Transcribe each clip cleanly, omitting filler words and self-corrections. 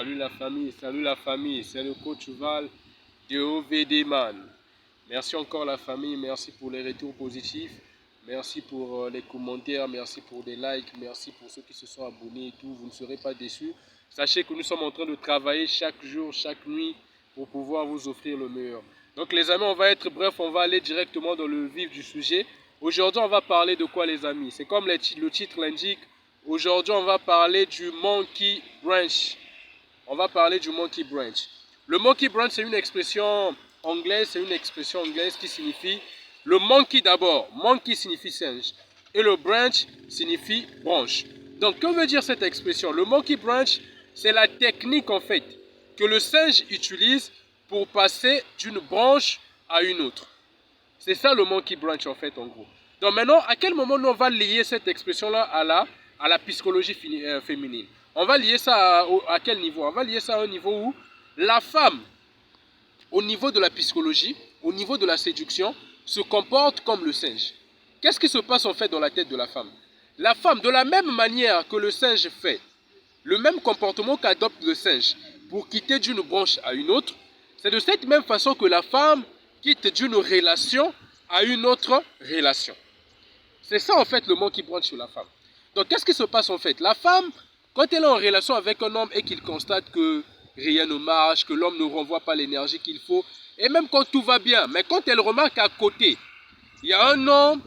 Salut la famille, c'est le coach Val de OVD Man. Merci encore la famille, merci pour les retours positifs, merci pour les commentaires, merci pour les likes, merci pour ceux qui se sont abonnés et tout, vous ne serez pas déçus. Sachez que nous sommes en train de travailler chaque jour, chaque nuit pour pouvoir vous offrir le meilleur. Donc les amis, on va être bref, on va aller directement dans le vif du sujet. Aujourd'hui, on va parler de quoi les amis? C'est comme le titre l'indique. Aujourd'hui, on va parler du Monkey Branch. On va parler du Monkey Branch. Le Monkey Branch, c'est une expression anglaise, qui signifie le monkey d'abord. Monkey signifie singe. Et le branch signifie branche. Donc, que veut dire cette expression? Le Monkey Branch, c'est la technique en fait que le singe utilise pour passer d'une branche à une autre. C'est ça le Monkey Branch en fait en gros. Donc maintenant, à quel moment nous on va lier cette expression-là à la psychologie féminine? On va lier ça à quel niveau? On va lier ça à un niveau où la femme, au niveau de la psychologie, au niveau de la séduction, se comporte comme le singe. Qu'est-ce qui se passe en fait dans la tête de la femme? La femme, de la même manière que le singe fait, le même comportement qu'adopte le singe pour quitter d'une branche à une autre, c'est de cette même façon que la femme quitte d'une relation à une autre relation. C'est ça en fait le Monkey Branch sur la femme. Donc qu'est-ce qui se passe en fait? La femme, quand elle est en relation avec un homme et qu'il constate que rien ne marche, que l'homme ne renvoie pas l'énergie qu'il faut, et même quand tout va bien, mais quand elle remarque qu'à côté, il y a un homme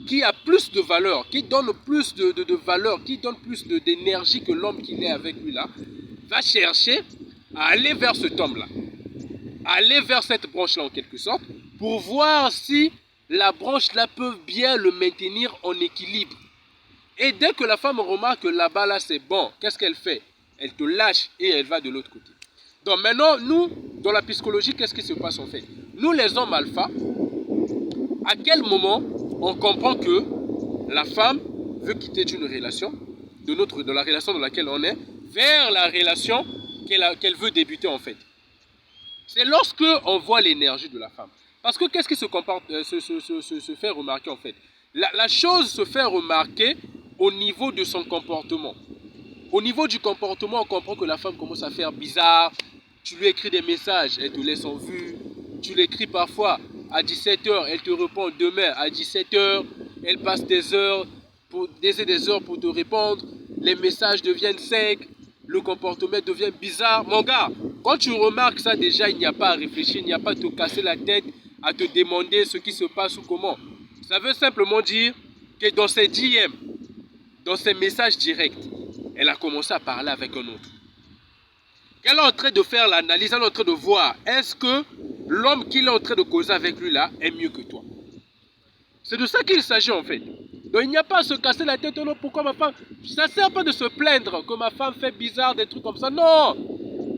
qui a plus de valeur, qui donne plus de valeur, qui donne plus d'énergie que l'homme qui est avec lui là, va chercher à aller vers cet homme-là, aller vers cette branche-là en quelque sorte, pour voir si la branche-là peut bien le maintenir en équilibre. Et dès que la femme remarque que là-bas, là, c'est bon, qu'est-ce qu'elle fait? Elle te lâche et elle va de l'autre côté. Donc maintenant, nous, dans la psychologie, qu'est-ce qui se passe en fait? Nous, les hommes alpha, à quel moment on comprend que la femme veut quitter d'une relation, de la relation dans laquelle on est, vers la relation qu'elle veut débuter en fait? C'est lorsque on voit l'énergie de la femme. Parce que qu'est-ce qui se fait remarquer en fait? La chose se fait remarquer au niveau de son comportement. Au niveau du comportement, on comprend que la femme commence à faire bizarre. Tu lui écris des messages, elle te laisse en vue. Tu l'écris parfois à 17h, elle te répond demain à 17h. Elle passe des heures pour te répondre. Les messages deviennent secs. Le comportement devient bizarre. Mon gars, quand tu remarques ça déjà, il n'y a pas à réfléchir, il n'y a pas à te casser la tête, à te demander ce qui se passe ou comment. Ça veut simplement dire que dans ses DM, dans ses messages directs, elle a commencé à parler avec un autre. Elle est en train de faire l'analyse, elle est en train de voir, est-ce que l'homme qu'il est en train de causer avec lui là est mieux que toi? C'est de ça qu'il s'agit en fait. Donc il n'y a pas à se casser la tête, non, pourquoi ma femme... Ça ne sert pas de se plaindre que ma femme fait bizarre, des trucs comme ça. Non!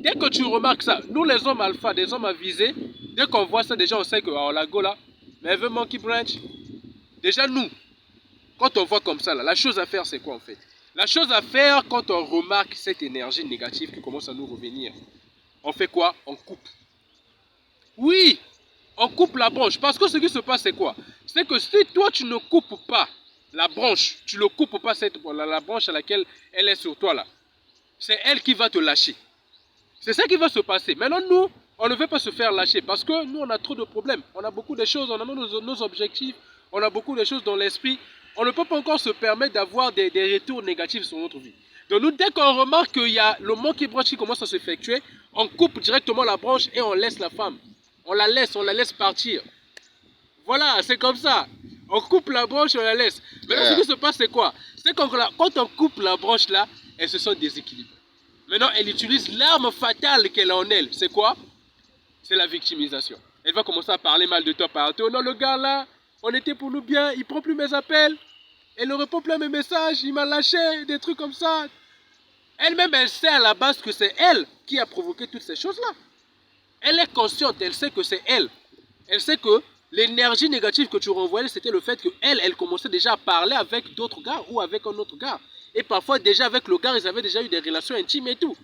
Dès que tu remarques ça, nous les hommes alpha, des hommes avisés, dès qu'on voit ça, déjà on sait que oh, la go là, mais elle veut Monkey Branch. Déjà nous, quand on voit comme ça, là, la chose à faire c'est quoi en fait? La chose à faire quand on remarque cette énergie négative qui commence à nous revenir, on fait quoi? On coupe. Oui, on coupe la branche. Parce que ce qui se passe c'est quoi? C'est que si toi tu ne coupes pas la branche, tu ne coupes pas la branche à laquelle elle est sur toi là, c'est elle qui va te lâcher. C'est ça qui va se passer. Maintenant nous, on ne veut pas se faire lâcher parce que nous on a trop de problèmes. On a beaucoup de choses, on a nos objectifs, on a beaucoup de choses dans l'esprit. On ne peut pas encore se permettre d'avoir des retours négatifs sur notre vie. Donc nous, dès qu'on remarque qu'il y a le Monkey Branch qui commence à s'effectuer, on coupe directement la branche et on laisse la femme. On la laisse partir. Voilà, c'est comme ça. On coupe la branche et on la laisse. Maintenant, ce qui se passe, c'est quoi? C'est quand on coupe la branche là, elle se sent déséquilibrée. Maintenant, elle utilise l'arme fatale qu'elle a en elle. C'est quoi? C'est la victimisation. Elle va commencer à parler mal de toi partout. Non, le gars là, on était pour nous bien, il prend plus mes appels. Elle ne répond plus à mes messages, il m'a lâché, des trucs comme ça. Elle-même, elle sait à la base que c'est elle qui a provoqué toutes ces choses-là. Elle est consciente, elle sait que c'est elle. Elle sait que l'énergie négative que tu renvoyais, c'était le fait qu'elle, elle commençait déjà à parler avec d'autres gars ou avec un autre gars. Et parfois, déjà avec le gars, ils avaient déjà eu des relations intimes et tout.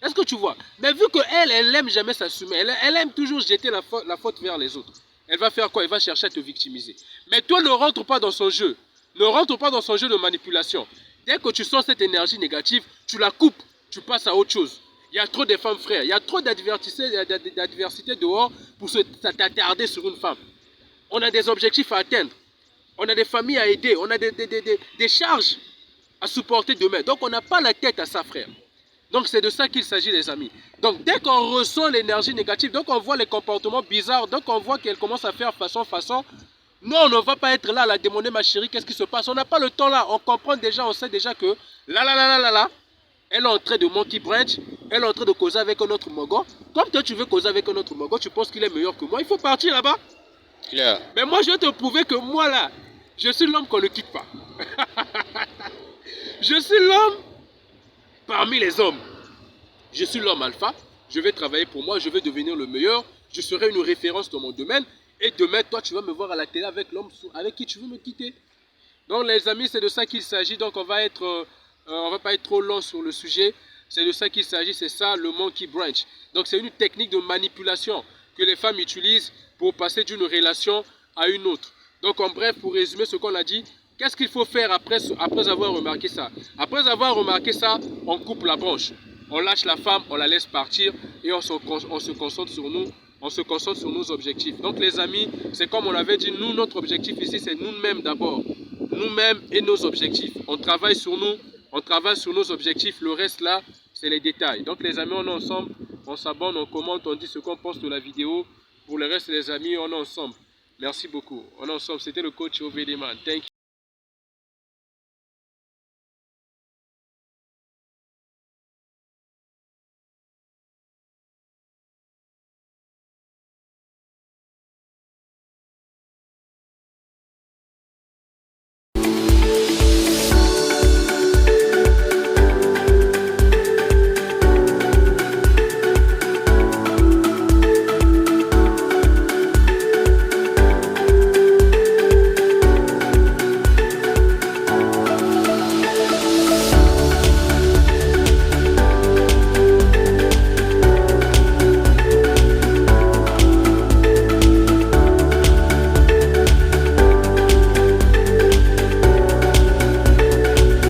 Est-ce que tu vois? Mais vu qu'elle, elle n'aime jamais s'assumer, elle aime toujours jeter la faute vers les autres. Elle va faire quoi? Elle va chercher à te victimiser. Mais toi, ne rentre pas dans son jeu. Ne rentre pas dans son jeu de manipulation. Dès que tu sens cette énergie négative, tu la coupes, tu passes à autre chose. Il y a trop de femmes frères. Il y a trop d'adversité dehors pour s'attarder sur une femme. On a des objectifs à atteindre. On a des familles à aider. On a des charges à supporter demain. Donc on n'a pas la tête à ça, frère. Donc c'est de ça qu'il s'agit, les amis. Donc dès qu'on ressent l'énergie négative, donc on voit les comportements bizarres, donc on voit qu'elle commence à faire façon, non, on ne va pas être là à la demander, ma chérie, qu'est-ce qui se passe? On n'a pas le temps là. On comprend déjà, on sait déjà que là, elle est en train de monkey branch, elle est en train de causer avec un autre mogo. Comme toi, tu veux causer avec un autre mogo, tu penses qu'il est meilleur que moi, il faut partir là-bas. Claire. Mais moi, je vais te prouver que moi là, je suis l'homme qu'on ne quitte pas. Je suis l'homme parmi les hommes. Je suis l'homme alpha, je vais travailler pour moi, je vais devenir le meilleur, je serai une référence dans mon domaine. Et demain, toi, tu vas me voir à la télé avec l'homme avec qui tu veux me quitter. Donc, les amis, c'est de ça qu'il s'agit. Donc, on va pas être trop long sur le sujet. C'est de ça qu'il s'agit. C'est ça, le monkey branch. Donc, c'est une technique de manipulation que les femmes utilisent pour passer d'une relation à une autre. Donc, en bref, pour résumer ce qu'on a dit, qu'est-ce qu'il faut faire après avoir remarqué ça? Après avoir remarqué ça, on coupe la branche. On lâche la femme, on la laisse partir et on se concentre sur nous. On se concentre sur nos objectifs. Donc les amis, c'est comme on avait dit, nous, notre objectif ici, c'est nous-mêmes d'abord. Nous-mêmes et nos objectifs. On travaille sur nous, on travaille sur nos objectifs. Le reste là, c'est les détails. Donc les amis, on est ensemble, on s'abonne, on commente, on dit ce qu'on pense de la vidéo. Pour le reste, les amis, on est ensemble. Merci beaucoup. On est ensemble. C'était le coach OVD Man. Thank you.